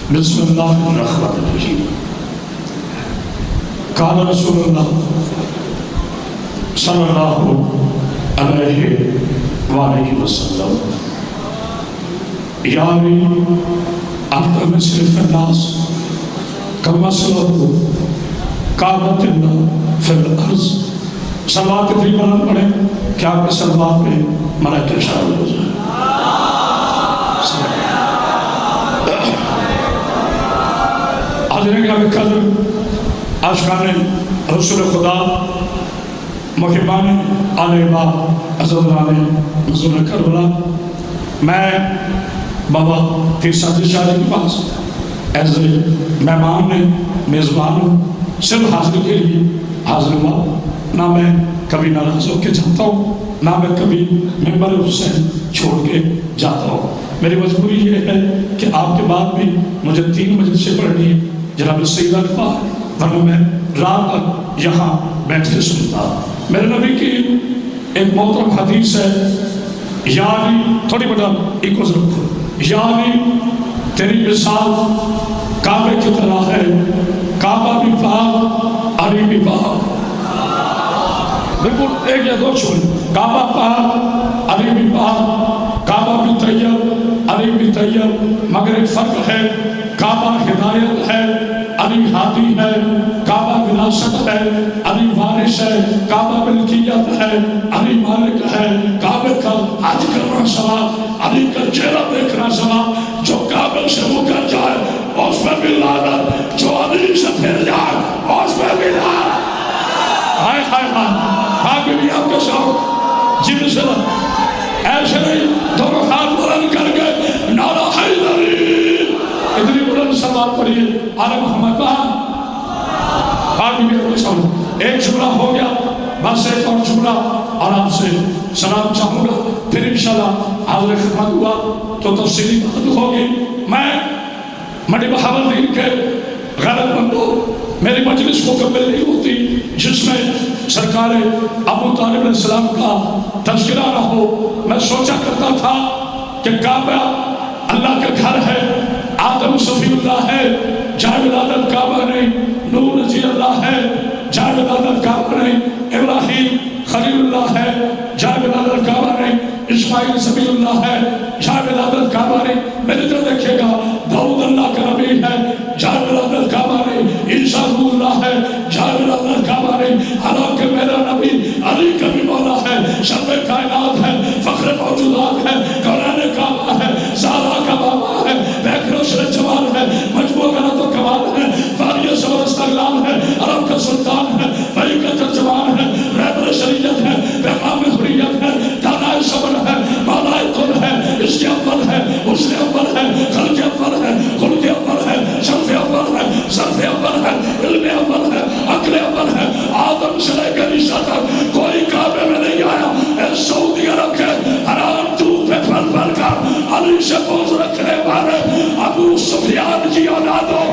بسم اللہ الرحمن الرحیم۔ قال رسول اللہ صلی اللہ علیہ وآلہ وسلم یعنی انت مثل الناس کمثلہ کعبۃ اللہ فی الارض۔ سلوات کتنی بلند پڑھیں کہ آپ کے سلوات میں ملائکہ شامل ہو جائیں۔ حاضرین کا قدر عاشقان رسول خدا محبان آل امام عزت اللہ نزول کربلا، میں بابا پیر سعد شاہ کے پاس ایز مہمان نے میزبان ہوں، صرف حاضر کے لیے حاضر ہوا۔ نہ میں کبھی ناراض ہو کے جاتا ہوں، نہ میں کبھی ممبر حسین چھوڑ کے جاتا ہوں۔ میری مجبوری یہ ہے کہ آپ کے بعد بھی مجھے 3 مجلسیں پڑھنی ہے جناب سیدہ کے بعد، ورنہ میں رات تک یہاں بیٹھ کے سنتا۔ میرے نبی کی ایک محترم حدیث ہے، یعنی تھوڑی بڑا ایک وزر رکھو، یعنی تیری مثال کعبے کی طرح ہے، کعبہ بھی پاک علی بھی پاک۔ بالکل ایک یا دو چھوڑ، کعبہ پاک علی بھی پاک، کعبہ بھی طیب علی بھی طیب، مگر ایک فرق ہے، کعبہ ہدایت ہے علی ہادی ہے، کعبہ وراثت ہے علی وارث ہے، کعبہ ملکیت ہے علی مالک ہے، کعبے کا حج کرنا ثواب، علی کا چہرہ دیکھنا ثواب۔ جو کعبے سے مکر جائے اس میں بھی لعنت، جو علی سے پھر جائے اس میں بھی لعنت۔ ہائے ہائے ہائے، آگے بھی آپ کے ساتھ جی بسلام ایسے نہیں، دونوں ہاتھ بلند کر کے نعرہ حیدری، اتنی بلند سلوات پڑھیے آل محمد پاک۔ آگے بھی آپ کے ساتھ ایک جملہ ہو گیا، بس ایک اور جملہ اور آپ سے سلام چاہوں گا، پھر انشاءاللہ حاضر خدمت ہوا تو تفصیلی بات ہوگی۔ میں مڈی بہاول دین کے غیرت مندوں، میری مجلس مکمل نہیں ہوتی جس میں سرکار ابو طالب علیہ السلام کا تذکرہ نہ ہو۔ میں سوچا کرتا تھا کہ کعبہ اللہ کا گھر ہے، آدم صفی اللہ ہے، جائے ولادت کعبہ نہیں، نوح نجی اللہ ہے، جائے ولادت کعبہ نہیں، ابراہیم خلیل اللہ ہے، جائے ولادت کعبہ نہیں، اسماعیل سبیل اللہ ہے، جائے ولادت کعبہ نہیں۔ میری طرح دیکھے گا، داؤد اللہ کا نبی ہے، جائے ولادت کعبہ نہیں، عیسیٰ روح اللہ ہے، جائے ولادت کعبہ نہیں۔ حالانکہ میرا نبی علی کا بھی مولا ہے، شرف کائنات ہے، فخر موجودات ہے، کونین کعبہ ہے، زہرا کا بابا ہے، بیکر شر جمال ہے، مجموع غلط و کمال ہے، فاریہ صبر استغلال ہے، عرب کا سلطان ہے، وحی کا ترجمان ہے، رہبر شریعت ہے، پیغام حریت ہے، دانائے صبر ہے، مولائے کل ہے، اس کے اول ہے، اس نے اول ہے، خلق اول ہے، خلق اول ہے، شرف اول ہے، صرف اول ہے، علم اول ہے، عقل اول ہے۔ آدم سے لے کر عیسیٰ تک کوئی کعبے میں نہیں آیا۔ اے سعودی عرب کے حرام دودھ پہ پھل پھل کر علی سے بغض رکھنے والے ابو سفیان جی اولادو،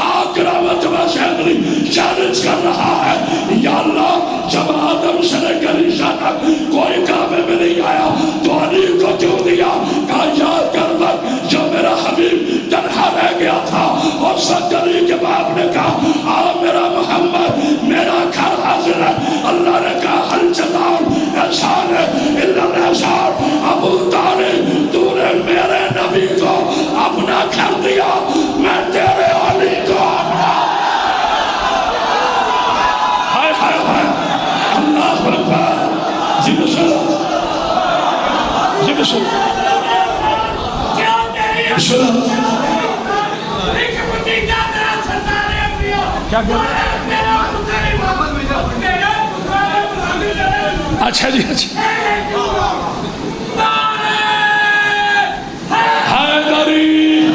آکرامت و شہدری چیلنج کر رہا ہے، یا اللہ جب آدم سے لے کر عیسیٰ تک کوئی کعبے میں نہیں آیا تو علی کو کیوں دیا؟ کہا یاد کر وقت جو میرا حبیب تنہا رہ گیا تھا اور سچ علی کے باپ نے کہا آ میرا محمد میرا گھر حاضر ہے۔ اللہ نے کہا حل جزاؤ احسان الا الاحسان، ابو طالب تو نے میرے نبی کو اپنا گھر دیا، میں تیرے علی کو اپنا۔ ہائے ہائے ہائے، اللہ اکبر، جی بسلام جی بسلام بسلام۔ کیا اچھا جی اچھا، حیدری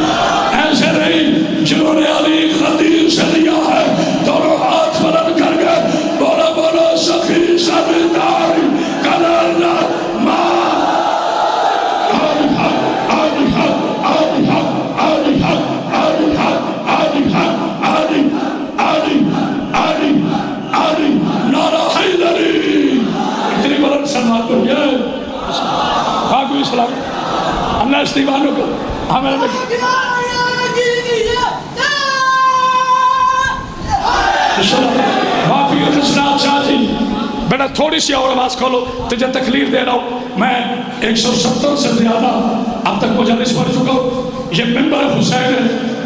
ایسے نہیں جنہوں نے علی خدیج سے لیا ہے، دونوں ہاتھ بلند کر کے بولا بولا سخی سبیداری کلالا ماں آلی حق آلی حق آلی حق آلی حق آلی حق آلی حق آلی آلی آلی آلی نعرہ حیدری۔ اتنی بلند سلام کو یہ باقی سلام اللہ اس دیوانوں کو ہمیں بیٹا تھوڑی سی اور آواز کھولو، تجھے تکلیف دے رہا ہوں، میں 170 سے زیادہ اب تک مجلس پڑھ چکا ہوں، یہ ممبر حسین ہے۔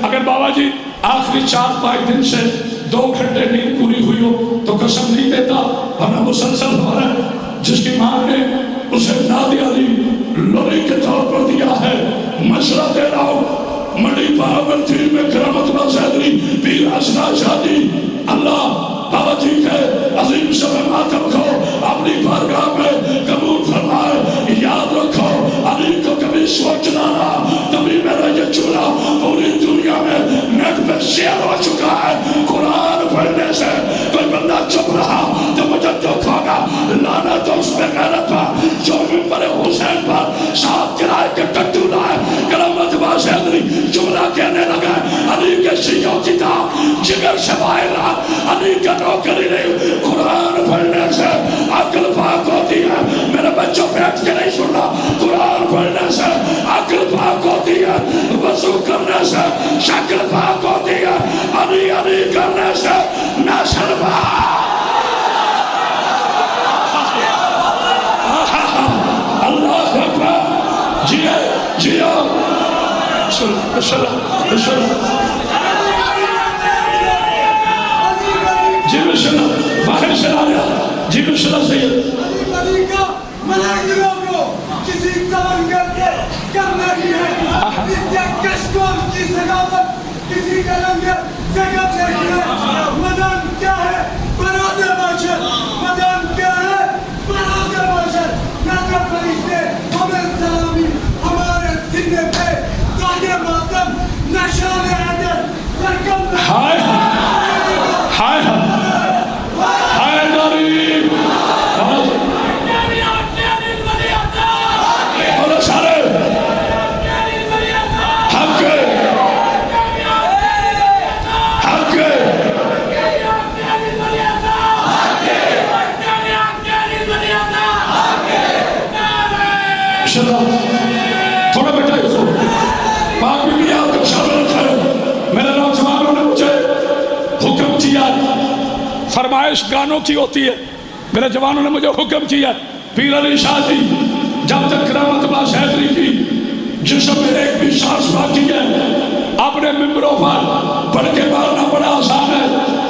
اگر بابا جی آخری 4-5 دن سے 2 گھنٹے نیند پوری ہوئی ہو تو قسم نہیں دیتا، ورنہ مسلسل ہو رہا ہے۔ جس کی ماں نے اسے نادی علی لوری کے طور پر دیا ہے، مشورہ دے رہا ہوں، مڑی پاول تھی میں کرامت با زیدری پیر حسنا شادی، اللہ بابا جی کے عظیم شب ماتم کو اپنی بارگاہ میں قبول فرمائے۔ یاد رکھو علی کو کبھی سوچنا نہ، تبھی میرا یہ چولہا پوری دنیا میں نیٹ پہ شیئر ہو چکا ہے۔ قرآن پڑھنے سے کوئی بندہ چپ رہا تو مجھے دکھ ہوگا، لعنت اس پہ غیرت پر جو ممبر حسین پر 7 کرائے کے ٹٹو لائے، کرامت با زیدری جملہ کہنے لگا علی کے شیعوں کی تھا جگر سے باہر رہا، علی کا نوکری نہیں۔ قرآن پڑھنے سے عقل پاک ہوتی ہے، میرے بچوں بیٹھ کے نہیں سننا، قرآن پڑھنے سے عقل پاک ہوتی ہے، وضو کرنے سے شکل پاک ہوتی ہے، علی علی کرنے سے نسل پاک۔ اللہ اکبر، جیے جیو جی بسم باہر سے آ رہا جی بسم اللہ سید علی کا ملائکوں کو کسی تلنگر سے کرنا ہی ہے، اس کے کشکول کی ثقافت کسی تلنگر سے کرنا ہی ہے۔ مدن کیا ہے؟ بروز باشر، مدن کیا ہے؟ بروز باشر، نظر فرشتے ہمیں سلامی ہمارے سینے پہ داغے ماتم نشان عدل سرکم ہائے ہائے ہائے غریب بولو سارے حق حق تھوڑا بیٹا پاک بھی آپ کا شامل ہے۔ میرے نوجوانوں نے مجھے حکم کیا، فرمائش گانوں کی ہوتی ہے، میرے جوانوں نے مجھے حکم کیا، پیر علی شاہ جی جب تک کرامت با زیدری کی جسم میں ایک بھی سانس باقی ہے، اپنے ممبروں پر پڑھ کے مارنا بڑا آسان ہے۔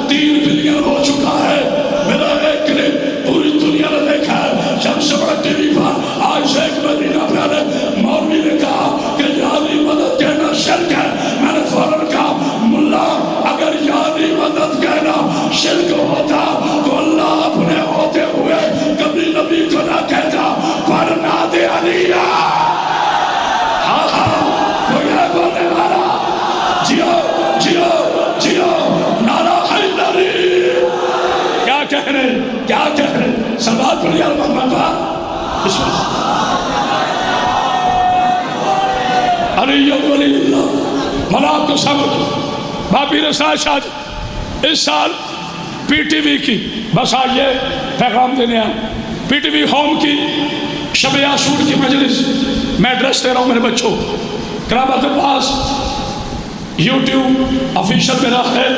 3 بلین ہو چکا ہے، میرا ایک کلپ پوری دنیا نے دیکھا ہے، جب سے بڑا ٹی وی پر آج سے 1 مہینہ پہلے مولوی نے کہا کہ یاری مدد کہنا شرک ہے، میں نے فوراً کہا ملا اگر یاری مدد کہنا شرک ہوتا تو اللہ اپنے ہوتے ہوئے کبھی نبی کو نہ کہتا، پڑھنا دے علی۔ ہاں کوئی ہے بولنے والا؟ جیو جیو جیو نعرہ حیدری۔ کیا کہہ رہے کیا کہہ رہے؟ سلوات پڑھیے محمد بسم اللہ۔ علی ولی اللہ ملاب تو سمجھ بابی رسال شاہ جی اس سال پی ٹی وی کی بس آئیے پیغام دینے آئے، پی ٹی وی ہوم کی شب عاشور کی مجلس میں ایڈریس دے رہا ہوں میرے بچوں، کرامت عباس یوٹیوب آفیشل میرا ہے،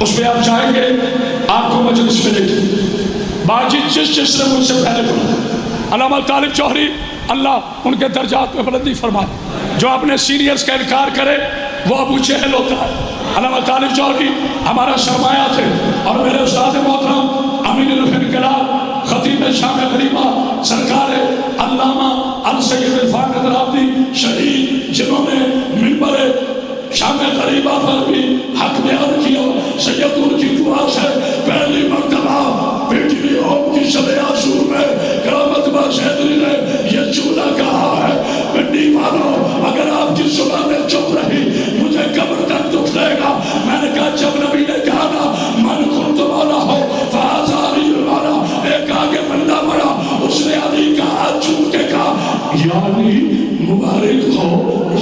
اس پہ آپ جائیں گے آپ کو مجلس ملے گی۔ باجی جس نے مجھ سے پہلے بولا، علامہ طالب چوہری اللہ ان کے درجات میں بلندی فرمائے، جو اپنے سینئرز کا انکار کرے وہ ابو جہل ہوتا ہے۔ علامہ طالب چوہری ہمارا سرمایہ تھے، اور میرے استاد محترم امین الانقلاب خطیب شام غریبہ سرکار علامہ السید عرفان حیدرآبادی شہید، جنہوں نے منبر شام غریبہ پر بھی حق بیان کیا، سیدوں کی دعا سے پہلی مرتبہ پی ٹی وی ہوم کی شب عاشور میں کرامت با زیدری نے یہ جملہ کہا ہے، پنڈی والوں اگر آپ کی زبانیں چپ رہی مجھے قبر تک دکھ لے گا۔ میں نے کہا جب نبی نے کہا نا من کنت مولا ہو فہذا علی المولا، ایک آگے بندہ بڑا، اس نے علی کا ہاتھ چھو کے کہا یا علی مبارک ہو،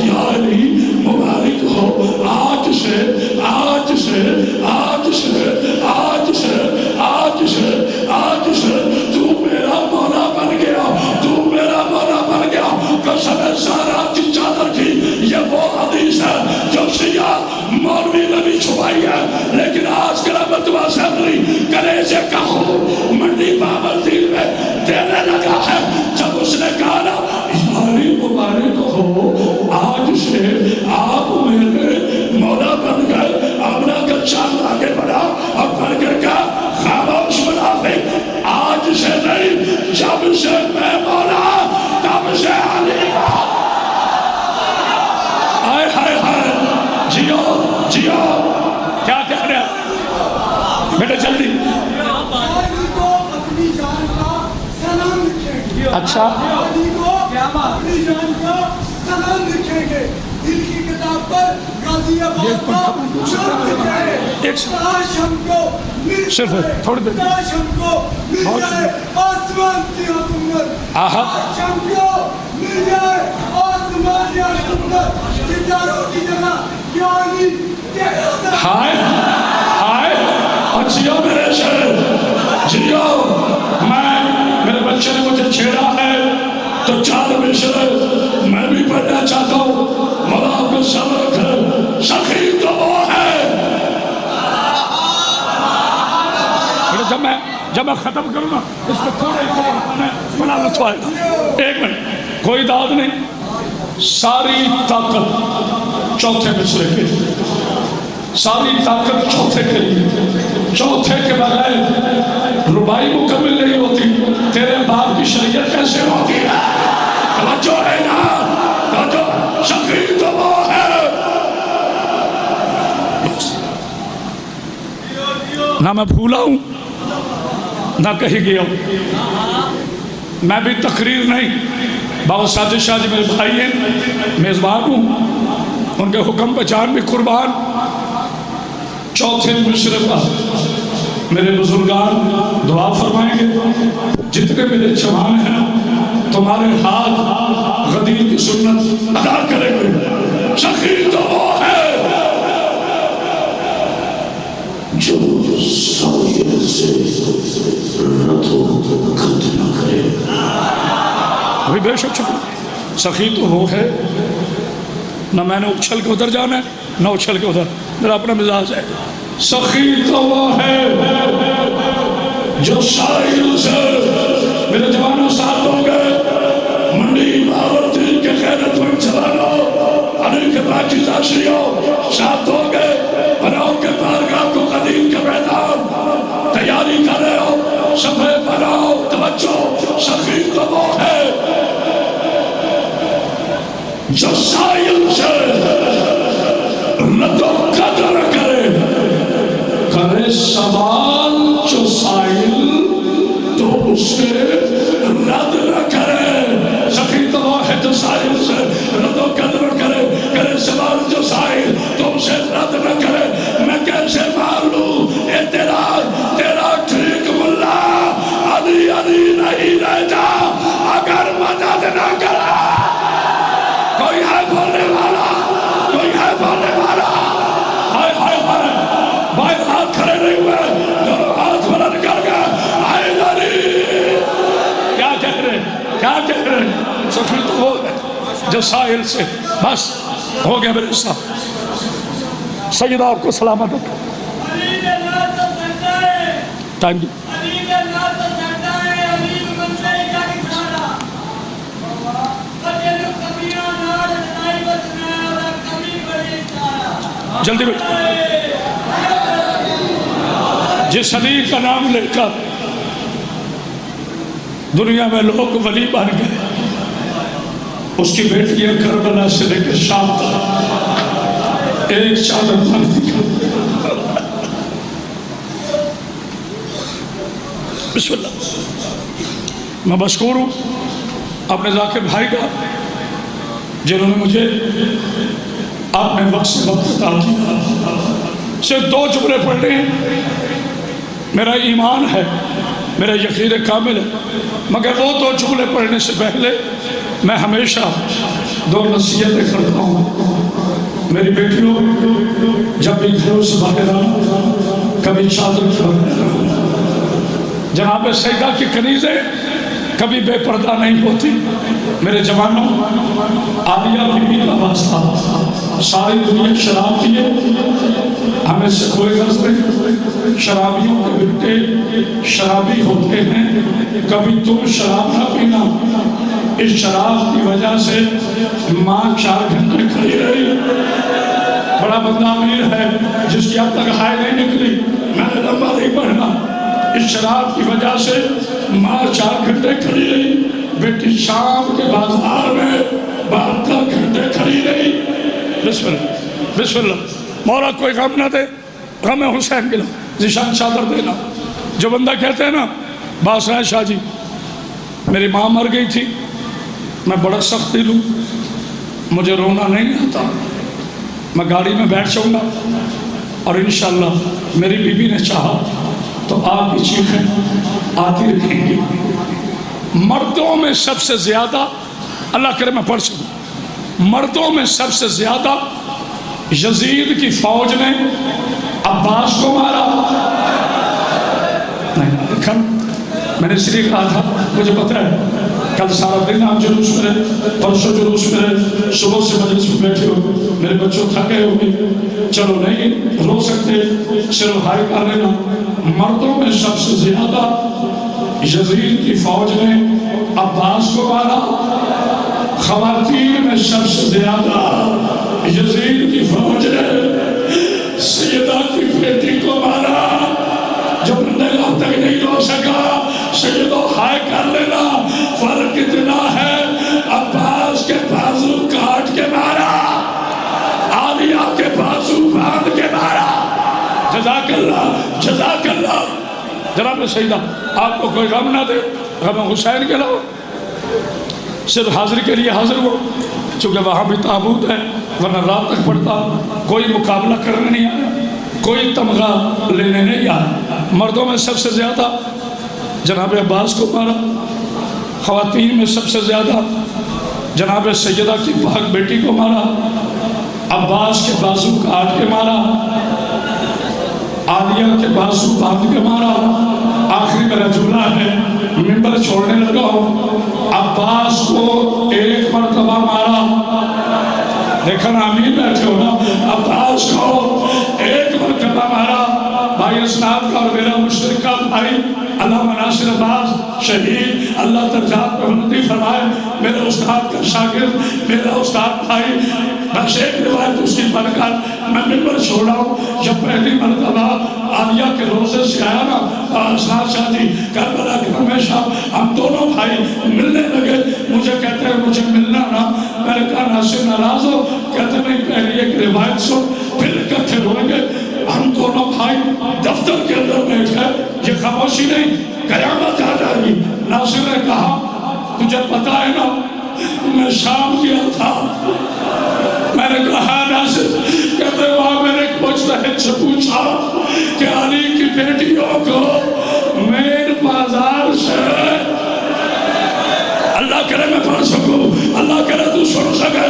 یا علی مبارک ہو، آج سے آج سے آج سے آج سے آج سے آج سے تو میرا مولا بن گیا، تو میرا مولا بن گیا۔ قسم سارا کی چادر کی یہ وہ حدیث ہے بیٹا جلدی. علی کو اپنی جان کا سلام لکھیں گے. اچھا علی کو اپنی جان کا سلام لکھیں گے. دل کی کتاب پر غازی آباد کا نام لکھیں گے. کاش ہم کو مل جائے, کاش ہم کو مل جائے آسمان کی حکومت. کاش ہم کو مل جائے آسمان کی حکومت. ستاروں کی جگہ یعنی ہائے ہائے اور جیو میرے شہر جیو. میرے بچے نے مجھے چھیڑا ہے تو 4 مشر میں بھی پڑھنا چاہتا ہوں. مولا آپ کو صبر رکھے. سخی تو وہ ہے. جب میں ختم کروں نا اس کو تھوڑے بنا لطف آئے گا. 1 منٹ, کوئی داد نہیں. ساری طاقت چوتھے مصرے کے, ساری طاقت چوتھے کے لیے. چوتھے کے بغیر ربائی مکمل نہیں ہوتی. تیرے باپ کی شریعت کیسے ہوتی ہے؟ توجہ ہے نا, توجہ. سخی تو وہ ہے. نہ میں بھولا ہوں نہ کہیں گیا ہوں. میں بھی تقریر نہیں. بابا ساجد شاہ جی میرے بھائی ہیں, میزبان ہوں, ان کے حکم پہ جان بھی قربان. چوتھے مشرے پر میرے بزرگان دعا فرمائیں گے. جتنے میرے جوان ہیں تمہارے ہاتھ غدیر کی سنت ادا کریں گے. سخی تو وہ ہے جو سایہ سے رد و قد نہ کرے. ابھی بے شک شکر. سخی تو وہ ہے, نہ میں نے اچھل کے ادھر جانا ہے نہ اچھل کے ادھر. میرا اپنا مزاج ہے. سخی تو وہ ہے جو سائل سے. میرے جوانوں ساتھ ہو گئے. منڈی باورتی کے خیرت مند جوانوں, علی کے باقی داشیوں ساتھ ہو گئے. بناؤ کے بارگاہ کو قدیم کے میدان تیاری کر رہے ہو. صفحے بناؤ. توجہ. سخی تو وہ ہے جو سائل سے رد و قدر کرے. کرے سوال جو سائل تو اسے رد نہ کرے. سخی تو وہ ہے جو سائل سے رد و قدر کرے. کرے سوال جو سائل تو اسے رد نہ کرے. میں کیسے مان لوں اے تیرا ٹھیک ملا علی علی نہیں رہتا اگر مدد نہ کرا. کوئی ہے بولنے والا, کوئی ہے بولنے والا. ہائے ہائے ہائے. بھائی ہاتھ کھڑے نہیں ہوئے, دونوں ہاتھ بلند کر گئے. آئے ناری کیا کہہ رہے, کیا کہہ رہے. سخی تو وہ ہے جو سائل سے. بس ہو گیا میرے ساتھ. سیدہ آپ کو سلامت ہو. Thank you. جلدی بیٹھ. جس علی کا نام لے کر دنیا میں لوگ ولی بن گئے, اس کی بیٹیاں کربلا سے لے کے شام تک ایک چادر پر دکھا. بسم اللہ. میں مشکور ہوں اپنے ذاکر بھائی کا جنہوں نے مجھے آپ نے وقت سے وقت عطا کیا. صرف 2 جملے پڑھنے ہیں. میرا ایمان ہے, میرا یقین کامل ہے, مگر وہ 2 جملے پڑھنے سے پہلے میں ہمیشہ 2 نصیحتیں کرتا ہوں. میری بیٹیوں, جب بھی گھروں سے باہر آؤں کبھی چادر کے بغیر رہوں. جناب سیدہ کی کنیزیں کبھی بے پردہ نہیں ہوتی. میرے جوانوں, عالیہ بی بی کا واسطہ ساری دنیا شراب پیے, ہمیں سے کوئی غرض نہیں. شرابیوں کے بیٹے شرابی ہوتے ہیں, کبھی تم شراب نہ پینا. اس شراب کی وجہ سے ماں 4 گھنٹے کھڑی رہی. بڑا بندہ امیر ہے جس کی اب تک ہائے نہیں نکلی. میں نے لمبا نہیں پڑھنا. اس شراب کی وجہ سے ماں 4 گھنٹے کھڑی رہی. بیٹی شام کے بازار میں 72 گھنٹے کھڑی رہی. بسم اللہ بسم اللہ. مولا کوئی غم نہ دے, غم حسین کے لو. ذیشان چادر دینا. جو بندہ کہتے ہیں نا باسرائے شاہ جی میری ماں مر گئی تھی، میں بڑا سخت دل ہوں، مجھے رونا نہیں آتا، میں گاڑی میں بیٹھ جاؤں گا اور انشاءاللہ میری بیوی نے چاہا تو آپ کی چیخیں آتی رہیں گی. مردوں میں سب سے زیادہ، اللہ کرے میں پڑھ سکوں، مردوں میں سب سے زیادہ یزید کی فوج نے عباس کو مارا. میں نے اس لیے کہا تھا، مجھے پتہ ہے کل سارا دن آپ جلوس میں رہے، پرسوں جلوس میں رہے، صبح سے مجلس میں بیٹھے ہو، میرے بچوں تھکے ہوگے، چلو نہیں رو سکتے، صرف ہائی کر لینا. مردوں میں سب سے زیادہ یزید کی فوج نے عباس کو مارا، خواتین میں سب سے زیادہ یزید کی فوج نے سیدہ کی بیٹی کو مارا. جو بندے اب تک نہیں رو سکا سیدو ہائے کر لینا. فرق اتنا ہے عباس کے بازو کاٹ کے مارا، عالیہ کے بازو باندھ کے مارا. جزاک اللہ جزاک اللہ. جناب سیدہ آپ کو کوئی غم نہ دے، غم حسین کے علاوہ صرف حاضری کے لیے حاضر ہو، چونکہ وہاں بھی تابوت ہے، ورنہ رات تک پڑتا. کوئی مقابلہ کرنے نہیں آیا، کوئی تمغہ لینے نہیں آیا. مردوں میں سب سے زیادہ جناب عباس کو مارا، خواتین میں سب سے زیادہ جناب سیدہ کی پاک بیٹی کو مارا، عباس کے بازو کاٹ کے مارا، عالیہ کے بازو باندھ کے مارا. آخری میرا جملہ ہے، منبر چھوڑنے لگا ہوں. عباس کو ایک مرتبہ مارا، دیکھا نا امین بیٹھے ہو نا، عباس کو ایک مرتبہ مارا. بھائی اسناد کا اور میرا مشترکہ بھائی علامہ ناصر عباس شہید، اللہ درجات میں بلندی فرمائے، میرے استاد کا شاگرد، میرا استاد بھائی. بس ایک روایت اس کی پڑھ کر میں منبر چھوڑا ہوں. جب پہلی مرتبہ عالیہ کے روزے سے آیا نا اسناد شاہ جی کربلا کے ہمیشہ ہم دونوں بھائی ملنے لگے. مجھے کہتے ہیں مجھے ملنا نا، میں نے کہا ناصر ناراض ہو؟ کہتے نہیں پہلی ایک روایت سن پھر اکٹھے روئیں گے. ہم دونوں بھائی دفتر کے اندر بیٹھ گئے، یہ خاموشی نہیں، قیامت آ جائے گی. ناصر نے کہا تجھے پتا ہے نا میں شام گیا تھا. میں نے کہا ناصر، کہتے وہاں میں نے ایک مجتہد سے پوچھا کہ علی کی بیٹیوں کو مین بازار سے، اللہ کرے میں پڑھ سکوں، اللہ کرے تو سن سکے،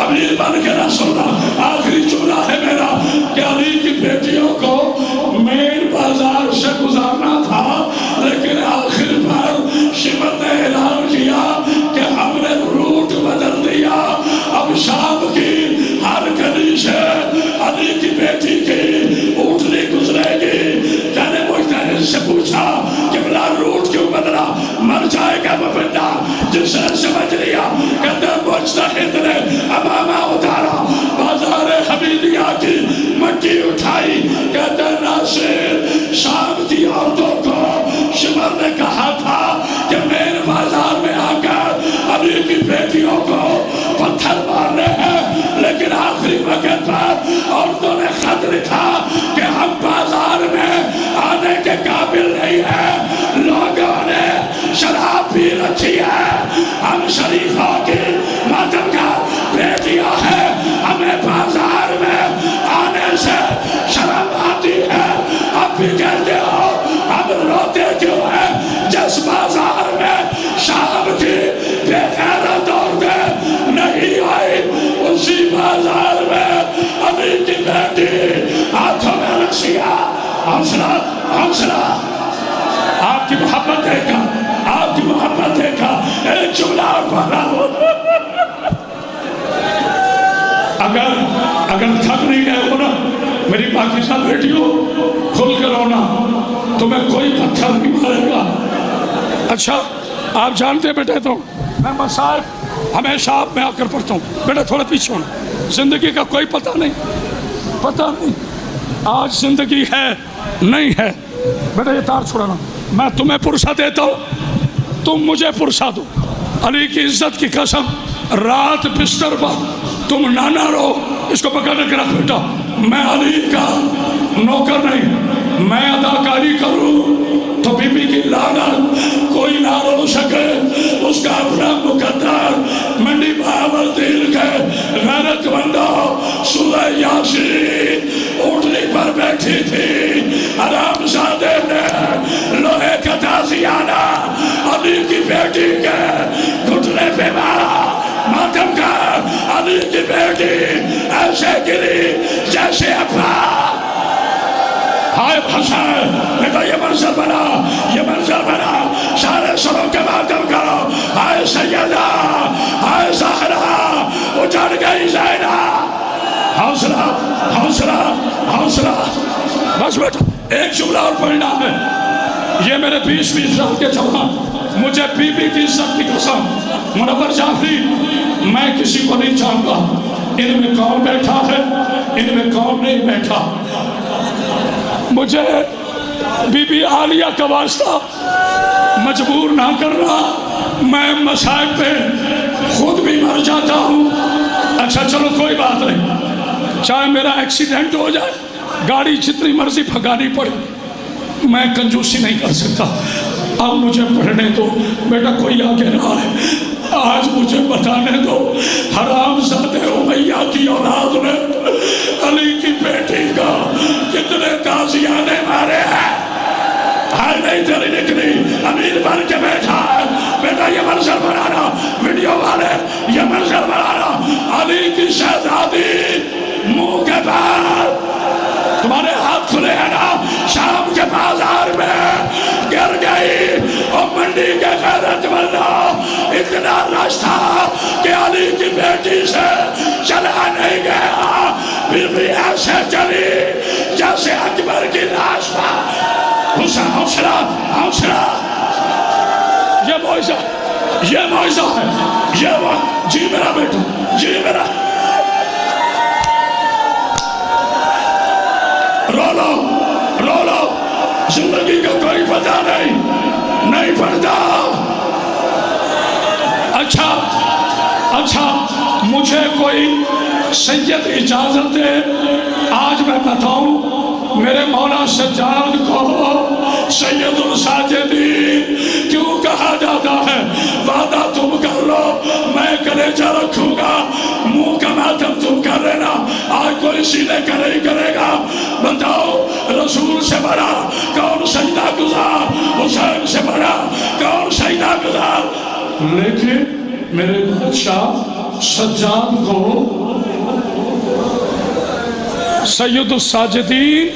امیر بن کے نہ سننا. آخری جملہ ہے میرا کہ علی کی بیٹیوں کو مین بازار سے گزارنا تھا، لیکن آخر پر شمر نے اعلان کیا کہ ہم نے روٹ بدل دیا. اب شام کی ہر گلی سے علی کی بیٹی کی اونٹنی گزرے گی. جانے مجتہد سے پوچھا کہ بلا روٹ کیوں بدلا، مر جائے گا وہ بندہ. جس نے سمجھ لیا کہتے مجتہد نے امامہ اتارا، بازار حمیدیہ کی مٹی اٹھائی. کہتے ناصر شام کی عورتوں کو شمر نے کہا تھا کہ مین بازار میں آ کر علی کی بیٹیوں کو پتھر مارنے ہیں، لیکن آخری وقت پر عورتوں نے خط لکھا کہ ہم بازار میں آنے کے قابل نہیں ہیں، لوگوں نے شراب بھی رکھی ہے، ہم شریفوں کی ماتم کا بیٹیاں ہیں، ہمیں بازار میں آنے سے شرم آتی ہے. اب بھی کہتے ہو ہم روتے کیوں ہیں؟ جس بازار میں شام کی بے غیرت عورتیں نہیں آئی، اسی بازار میں علی کی بیٹی ہاتھوں میں رکھیا. حوصلہ حوصلہ، آپ کی محبت دیکھا، آپ کی محبت دیکھا. ایک جملہ اور پڑھا ہو، اگر تھک نہیں گئے ہو نا میری پاکستان بیٹیوں، کھل کر رونا، تمہیں کوئی پتھر نہیں مارے گا. اچھا آپ جانتے ہیں بیٹے، تو میں مسائل ہمیشہ آپ میں آ کر پڑھتا ہوں. بیٹا تھوڑا پیچھے ہونا، زندگی کا کوئی پتہ نہیں، پتہ نہیں آج زندگی ہے نہیں ہے. بیٹا یہ تار چھوڑنا، میں تمہیں پرسہ دیتا ہوں، تم مجھے پرسہ دو. علی کی عزت کی قسم، رات بستر پر تم نانا رو، اس کو پکڑ کے رکھ بیٹا. میں علی کا نوکر نہیں، میں اداکاری کروں تو بی بی کی لعنت کوئی نہ رو سکے. اس کا اپنا مقدر منڈی بہاولدین کے غیرت مندو سورہ یاسین اونٹنی پر بیٹھی تھی. حرام زادے نے لوہے کا تازیانہ علی کی بیٹی کے گھٹنے پہ مارا. ماتم کا علی کی بیٹی ایسے گری جیسے ابا. ہائے حسین بیٹا یہ منظر بنا, یہ منظر بنا. سارے سروں کے ماتم کرو. ہائے سیدہ, ہائے زہرا, اجڑ گئی زینہ. حوصلہ حوصلہ حوصلہ. بس بیٹا ایک جملہ اور پڑھنا ہے. یہ میرے 20 سال کے جوان, مجھے بی بی کی عزت کی قسم, منور جعفری میں کسی کو نہیں جانتا. ان میں کون بیٹھا ہے, ان میں کون نہیں بیٹھا. مجھے بی بی عالیہ کا واسطہ مجبور نہ کرنا, میں مسائل پہ خود بھی مر جاتا ہوں. اچھا چلو کوئی بات نہیں, چاہے میرا ایکسیڈنٹ ہو جائے, گاڑی جتنی مرضی بھگانی پڑے, میں کنجوسی نہیں کر سکتا. اب مجھے پڑھنے دو بیٹا, کوئی آگے رہا ہے. آج مجھے بتانے دو حرام زادے امیہ کی اولاد نے علی کی بیٹی کا کتنے تازیانے مارے ہیں. ہائے نہیں تیری نکلی, امیر بن کے بیٹھا ہے. بیٹا یہ منظر بنانا, ویڈیو والے یہ منظر بنانا. علی کی شہزادی منہ کے بعد تمہارے ہاتھ کھلے ہیں نا, شام کے بازار میں گر گئی اور منڈی کے غیرت مندو اتنا رش تھا کہ علی کی بیٹی سے چلا نہیں گیا. پھر بھی ایسے چلی جیسے اکبر کی لاش تھا. حوصلہ حوصلہ. یہ معجزہ, یہ معجزہ ہے, یہ جی میرا بیٹا, جی میرا. رو لو رو لو, زندگی کا کوئی پتہ نہیں پڑتا. اچھا مجھے کوئی سید اجازت دے, آج میں بتاؤں میرے مولا سجاد کو سید الساجدین کیوں کہا جاتا ہے. وعدہ تم کر لو میں کلیجہ رکھوں گا, منہ کا ماتم تم کر لینا, آج کوئی سینے کا نہیں کرے گا. بتاؤ رسول سے بڑا کون سجدہ گزار, حسین سے بڑا کون سجدہ گزار. لیکن میرے بادشاہ سجاد کو سید الساجدین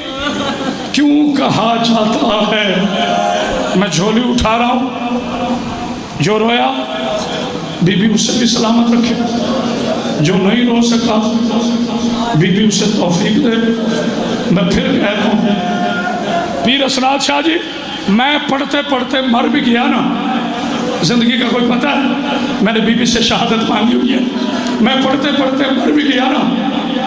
کیوں کہا جاتا ہے. میں جھولی اٹھا رہا ہوں, جو رویا بی بی اسے بھی سلامت رکھے, جو نہیں رو سکا بی بی اسے توفیق دے. میں پھر کہتا ہوں پیر اسناد شاہ جی, میں پڑھتے پڑھتے مر بھی گیا نا, زندگی کا کوئی پتہ ہے, میں نے بی بی سے شہادت مانگی ہوئی ہے. میں پڑھتے پڑھتے مر بھی گیا نا,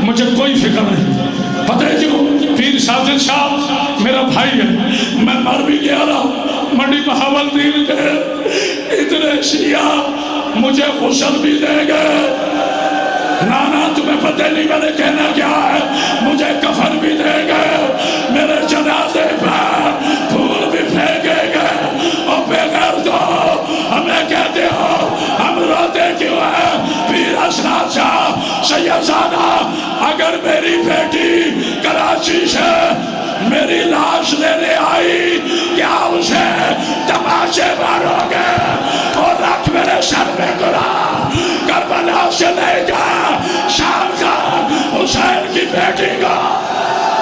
مجھے کوئی فکر نہیں. پتہ ہے جو پیر ساجد شاہ میرا بھائی ہے, میں مر بھی گیا نا, منڈی بہاولدین کے اتنے شیعہ مجھے غسل بھی دے گئے. نانا تمہیں پتہ نہیں میں نے کہنا کیا ہے, مجھے کفن بھی دے گئے, میرے جنازے پر پھول بھی پھینکے گئے. اور بغیر تو ہمیں کہتے ہو ہم روتے کیوں ہیں. پیر اسناد شاہ سید زادہ, اگر میری بیٹی کراچی سے میری لاش لینے آئی, کیا اسے تماشے مارو گے اور رکھ میرے سر پہ قرآن. کربلا سے لے جا شام کا حسین کی بیٹی کا.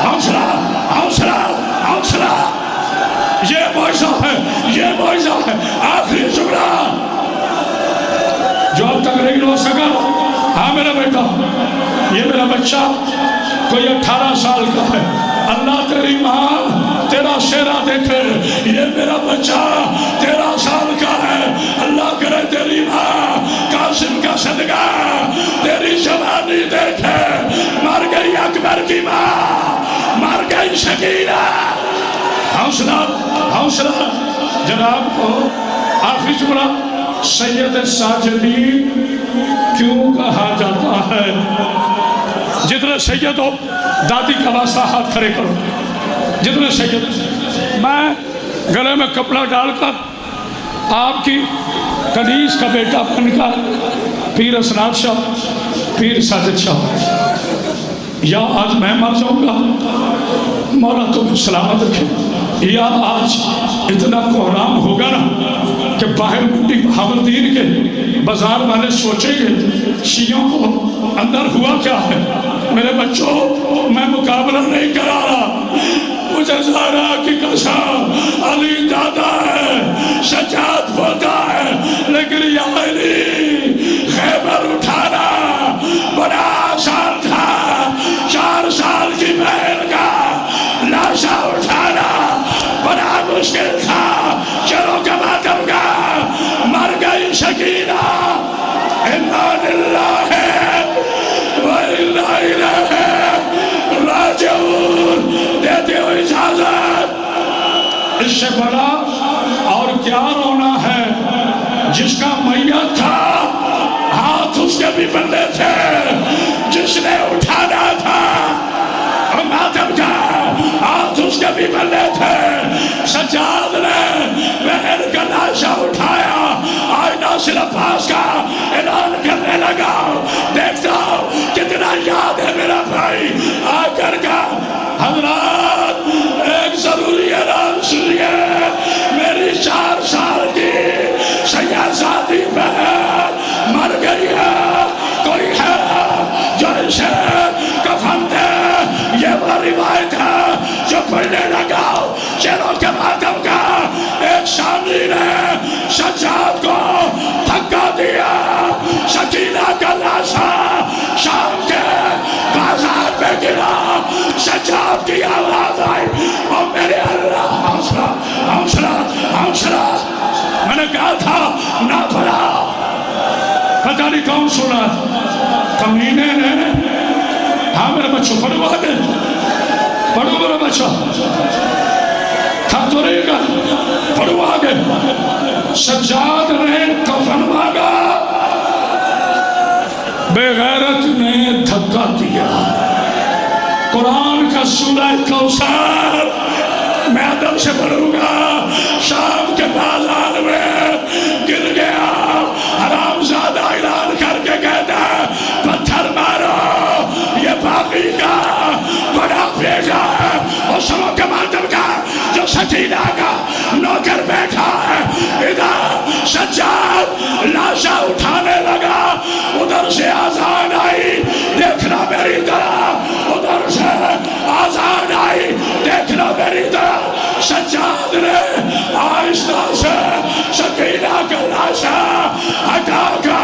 حوصلہ حوصلہ حوصلہ. یہ معجزہ ہے, یہ معجزہ ہے. آخری جملہ جو اب تک نہیں ہو سکا. ہاں میرا بیٹا, یہ میرا بچہ کوئی 18 سال کا ہے. اللہ تیری ماں تیرا چہرہ دیکھے, یہ میرا بچہ 13 سال کا ہے. اللہ کرے تیری ماں قاسم کا صدقہ تیری جوانی دیکھے. مر گئی اکبر کی ماں, مر گئی سکینہ. حوصلہ حوصلہ. جناب کو آخری جملہ, سید ساجدین کیوں کہا جاتا ہے. جتنے سید ہو دادی کا واسطہ ہاتھ کھڑے کرو. جتنے سید میں گلے میں کپڑا ڈال کر آپ کی کنیز کا بیٹا بن کر پیر اسناد شاہ، پیر ساجد شاہ، یا آج میں مر جاؤں گا مولا تمہیں سلامت رکھے، یا آج اتنا کوہرام ہوگا نا کہ باہر منڈی بہاولدین کے بازار والے سوچیں گے شیعوں کو اندر ہوا کیا ہے۔ میرے بچوں، میں مقابلہ نہیں کرا رہا، مجھے زہرا کی قسم علی دادا ہے، سجاد پوتا ہے، لیکن یا علی خیبر اٹھانا بڑا آسان تھا، 4 سال کی بہن کا لاشا اٹھانا بڑا مشکل تھا۔ چلو کا ماتم کا مر گئی سکینہ، انا للہ و انا الیہ راجعون، دیتے ہو اجازت۔ اس سے بڑا اور کیا رونا ہے؟ جس کا میت تھا ہاتھ اس کے بھی بندے تھے، جس نے اٹھانا تھا اور ماتم کا ہاتھ اس کے بھی بندے تھے۔ سجاد نے بہن کا لاشا اٹھایا، آج ناصر عباس کا اعلان کرنے لگا، دیکھتا ہوں کتنا یاد ہے میرا بھائی آ کر کا۔ حضرات ایک ضروری اعلان سنیے، میری 4 سال کی سیاحزادی بہن مر گئی ہے، کوئی ہے جو اسے کفن دے؟ یہ وہ روایت ہے جو پڑھنے لگا چلو کے ماتم کا۔ ایک شامی نے سجاد کو دھکا دیا، سکینہ کا لاشا شام کے بازار میں گرا، سجاد کی آواز آئی، اور میرے اللہ حوصلہ حوصلہ حوصلہ۔ میں نے کہا تھا نہ پڑھا، پتہ نہیں کون سنا، کمینے نے۔ ہاں میرے بچوں پڑھو آگے، پڑھو میرے بچوں، تھک تو رہے گا، پڑھو آگے۔ سجاد نے کفن مانگا، بے غیرت نے دھکا دیا۔ قرآن کا سورہ کوثر میں ادب سے پڑھوں گا، شام کے بازار میں گر گیا، حرامزادہ اعلان کر کے کہتا ہے پتھر مارو، یہ باقی کا بڑا بیٹا ہے، اور سروں کے ماتم کا جو سکینہ کا نوکر بیٹھا ہے۔ ادھر سجاد لاشا اٹھانے لگا، ادھر سے آزان آئی، دیکھنا میری طرح، ادھر سے آزان آئی، دیکھنا میری طرح۔ سجاد نے آہستہ سے سکینہ کا لاشا ہٹا کر